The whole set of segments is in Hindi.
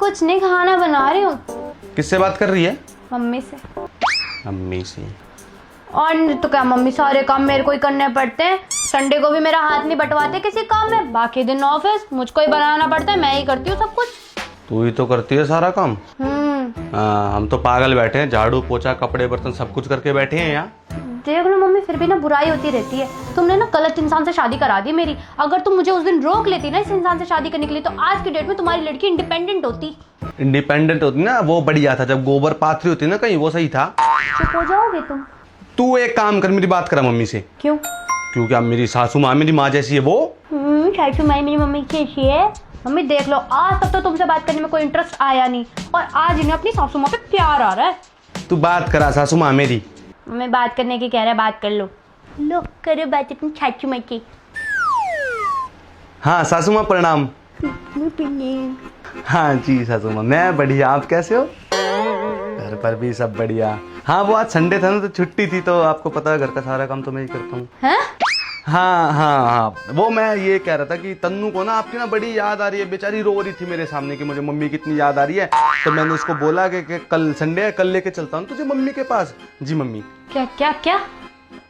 कुछ नहीं, खाना बना रही हूँ। किससे बात कर रही है? मम्मी से। मम्मी से? और तो क्या, मम्मी सारे काम मेरे को ही करने पड़ते हैं। संडे को भी मेरा हाथ नहीं बंटवाते किसी काम में, बाकी दिन ऑफिस मुझको ही बनाना पड़ता है, मैं ही करती हूँ सब कुछ। तू ही तो करती है सारा काम। हाँ, हम तो पागल बैठे हैं, झाड़ू पोछा कपड़े बर्तन सब कुछ करके बैठे हैं यहाँ। देख लो मम्मी, फिर भी ना बुराई होती रहती है। तुमने ना गलत इंसान से शादी करा दी मेरी। अगर तुम मुझे उस दिन रोक लेती ना इस इंसान से शादी करने के लिए, तो आज की डेट में तुम्हारी लड़की इंडिपेंडेंट होती। इंडिपेंडेंट होती ना, वो बढ़िया था। जब गोबर पाथरी होती ना कहीं, वो सही था। चुप हो जाओगे तुम? तू एक काम कर, मेरी बात करा मम्मी से। क्यों? क्योंकि अब मेरी सासू माँ मेरी माँ जैसी है वो। सासू माँ मेरी मम्मी कैसी है? मम्मी देख लो, आज तक तो तुमसे बात करने में कोई इंटरेस्ट आया नहीं, और आज इन्हें अपनी सासू माँ पे प्यार आ रहा है। तू बात करा सासू माँ मेरी। मैं बात करने की कह रहा है, बात कर लो। लो करो बात अपनी सासू माँ की। हाँ सासू माँ प्रणाम। हाँ जी सासू माँ, मैं बढ़िया, आप कैसे हो? घर पर भी सब बढ़िया। हाँ वो आज संडे था ना, तो छुट्टी थी, तो आपको पता है घर का सारा काम तो मैं ही करता हूँ। हाँ हाँ हाँ, वो मैं ये कह रहा था कि तन्नू को ना आपकी ना बड़ी याद आ रही है। बेचारी रो रही थी मेरे सामने कि मुझे मम्मी की इतनी याद आ रही है। तो मैंने उसको बोला कि कल संडे है, कल लेके चलता हूँ तुझे मम्मी के पास। जी मम्मी। क्या क्या क्या?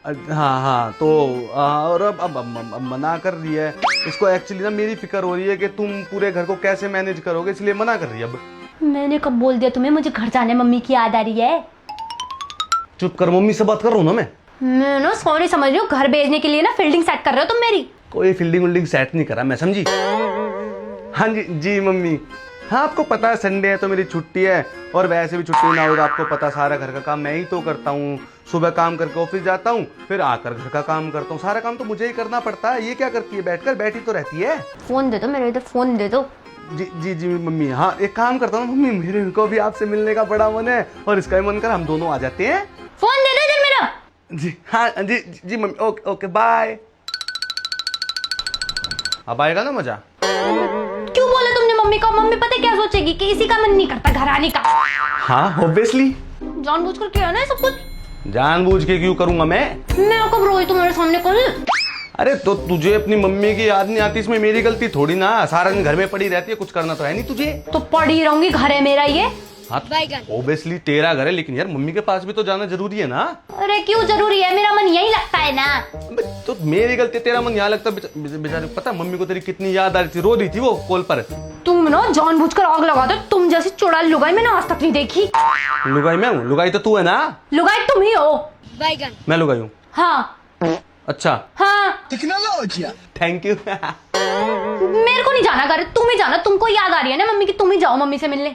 हाँ हाँ, तो और अब मना कर रही है। इसको एक्चुअली ना मेरी फिक्र हो रही है कि तुम पूरे घर को कैसे मैनेज करोगे, इसलिए मना कर रही है। अब मैंने कब बोल दिया तुम्हें मुझे घर जाने मम्मी की याद आ रही है? चुप कर, मम्मी से बात कर रहा हूँ ना मैं ना सॉरी समझ रही हूँ, घर भेजने के लिए ना फील्डिंग सेट कर रहे हो तुम मेरी। कोई फील्डिंग विल्डिंग सेट नहीं करा मैं, समझी? हाँ जी जी मम्मी। हाँ आपको पता है संडे है तो मेरी छुट्टी है, और वैसे भी छुट्टी ना हो तो आपको पता सारा घर का काम मैं ही तो करता हूँ। सुबह काम करके ऑफिस जाता हूँ, फिर आकर घर का काम करता हूँ। सारा काम तो मुझे ही करना पड़ता है। ये क्या करती है बैठकर? बैठी तो रहती है। फोन दे दो मेरे इधर, फोन दे दो। जी जी जी मम्मी। हाँ एक काम करता हूँ मम्मी, मेरे को भी आपसे मिलने का बड़ा मन है, और इसका भी मन कर हम दोनों आ जाते हैं। फोन दे दो इधर मेरा। जी हाँ जी जी मम्मी। Okay okay bye. अब आएगा ना मजा? क्यों बोला तुमने मम्मी का? मम्मी पता क्या सोचेगी कि इसी का मन नहीं करता घर आने का। हाँ ऑब्वियसली। जानबूझकर किया ना सब कुछ। जानबूझ के क्यों करूंगा मैं कब रोई तुम्हारे सामने कल? अरे तो तुझे अपनी मम्मी की याद नहीं आती, इसमें मेरी गलती थोड़ी ना। सारा दिन घर में पड़ी रहती है, कुछ करना तो है नहीं तुझे। तो पड़ी रहूंगी, घर है मेरा ये। हाँ ऑब्वियसली तेरा घर है, लेकिन यार मम्मी के पास भी तो जाना जरूरी है ना। अरे क्यों जरूरी है? मेरा मन यही लगता है ना। तो मेरी गलती, तेरा मन यहाँ लगता। बेचारे पता मम्मी को तेरी कितनी याद आ रही थी, रो रही थी वो कॉल पर। तुम ना जानबूझकर आग लगा दो। तुम जैसी चुड़ैल लुगाई मैंने आज तक नहीं देखी। लुगाई मैं हूँ? लुगाई तो तू है ना। लुगाई तुम ही हो। मैं लुगाई हूँ? हाँ। अच्छा हाँ। टेक्नोलॉजी। Thank you. मेरे को नहीं जाना घर, तुम ही जाना। तुमको याद आ रही है ना मम्मी की, तुम ही जाओ मम्मी से मिलने।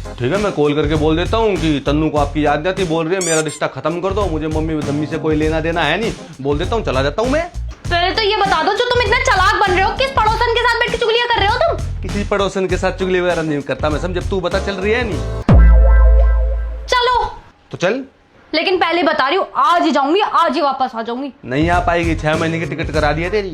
ठीक है, मैं कॉल करके बोल देता हूँ कि तन्नू को आपकी याद नहीं आती, बोल रही है मेरा रिश्ता खत्म कर दो, मुझे मम्मी दम्मी से कोई लेना देना है नहीं। बोल देता हूँ, चला जाता हूँ मैं। पहले तो ये बता दो, जो तुम इतना चालाक बन रहे हो, किस पड़ोसन के साथ बैठ के चुगलियां कर रहे हो तुम? किसी पड़ोसन के साथ चुगली वगैरह नहीं करता मैं, समझ। तू बता, चल रही है नहीं? चलो तो चल, लेकिन पहले बता रही हूँ, आज ही जाऊंगी, आज ही वापस आ जाऊंगी। नहीं आ पाएगी। 6 महीने की टिकट करा दी है तेरी।